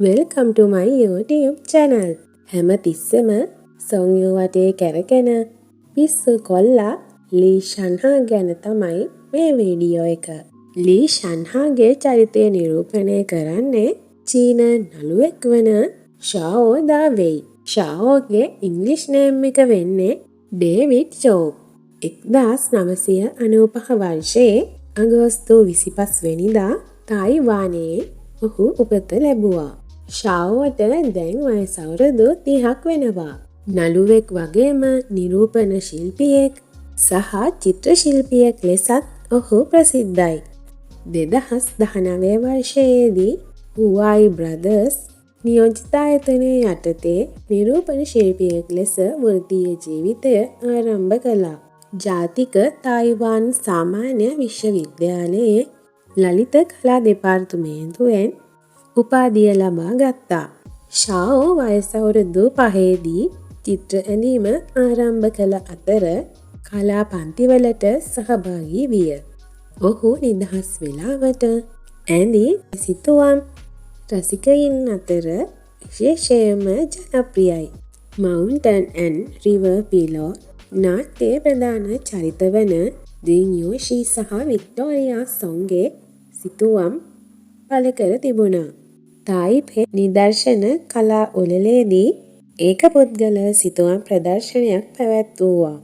Welcome to my YouTube channel. හැම තිස්සෙම සොංයෝ වටේ කැරකෙන පිස්සු කොල්ලා ලී ෂන්හා ගැන තමයි මේ වීඩියෝ එක. ලී ෂන්හාගේ චරිතය නිරූපණය කරන්නේ චීන නළුවෙක් වන ෂාවෝ දාවෙයි. ෂාවෝගේ ඉංග්‍රීසි නේම් එක වෙන්නේ ඩේවිඩ් චෝ. 1995 වර්ෂයේ අගෝස්තු 25 වෙනිදා තායිවානයේ ඔහු උපත ලැබුවා. ෂාවෝට දැන් වයස අවුරුදු 30ක් වෙනවා. නළුවෙක් වගේම නිරූපණ ශිල්පියෙක් සහ චිත්‍ර ශිල්පියෙක් ලෙසත් ඔහු ප්‍රසිද්ධයි. 2019 වර්ෂයේදී හුවායි බ්‍රදර්ස් නියෝජිතායතනය යටතේ නිරූපණ ශිල්පියෙක් ලෙස වෘත්තීය ජීවිතය ආරම්භ කළා. ජාතික තායිවාන් සාමාන්‍ය විශ්වවිද්‍යාලයේ ලලිත කලා දෙපාර්තමේන්තුවෙන් උපාධිය ලබා ගත්තා. ෂාවෝ වයස අවුරුදු 5දී චිත්‍ර ඇඳීම ආරම්භ කළ අතර කලා පන්තිවලට සහභාගී විය. ඔහු නිදහස් වෙලාවට ඇඳී සිතුවම් රසිකයින් අතර විශේෂයෙන්ම ජනප්‍රියයි. Mountain and River Pillow නාට්‍යයේ ප්‍රධාන චරිත වන දින්යෝෂි සහ වික්ටෝරියා සොන්ගේ සිතුවම් පළ කර තිබුණා. තායිපේ නිදර්ශන කලා උළෙලේදී ඒකපුද්ගල සිතුවම් ප්‍රදර්ශනයක් පැවැත්වුවා.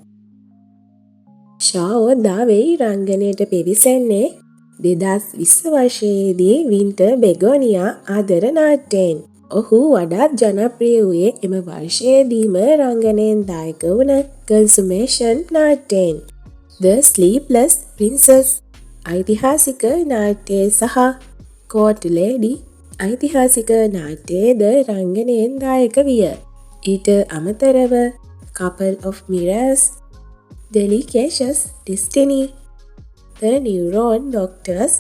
ෂාවෝ දාවෙයි රංගනයට පිවිසෙන්නේ 2020 වර්ෂයේදී වින්ටර් බෙගෝනියා ආදර නාට්‍යයෙන්. ඔහු වඩාත් ජනප්‍රිය වූයේ එම වර්ෂයේදීම රංගනයෙන් දායක වුණ කන්සුමේෂන් නාට්‍යයෙන්. The Sleepless Princess ඓතිහාසික නාට්‍යයේ සහ Court Lady ඓතිහාසික නාට්‍යයේද රංගනයෙන් දායක විය. ඊට අමතරව Couple of Mirrors, Delicious Destiny, The Neuron Doctors,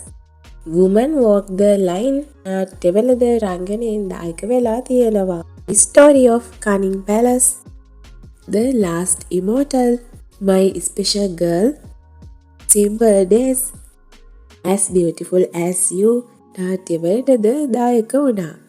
Women Walk the Line නාට්‍යවලද රංගනයෙන් දායක වෙලා තියෙනවා. Story of Cunning Palace, The Last Immortal, My Special Girl, Simple Days, As Beautiful as You නාට්‍යවලටද දායක වුණා.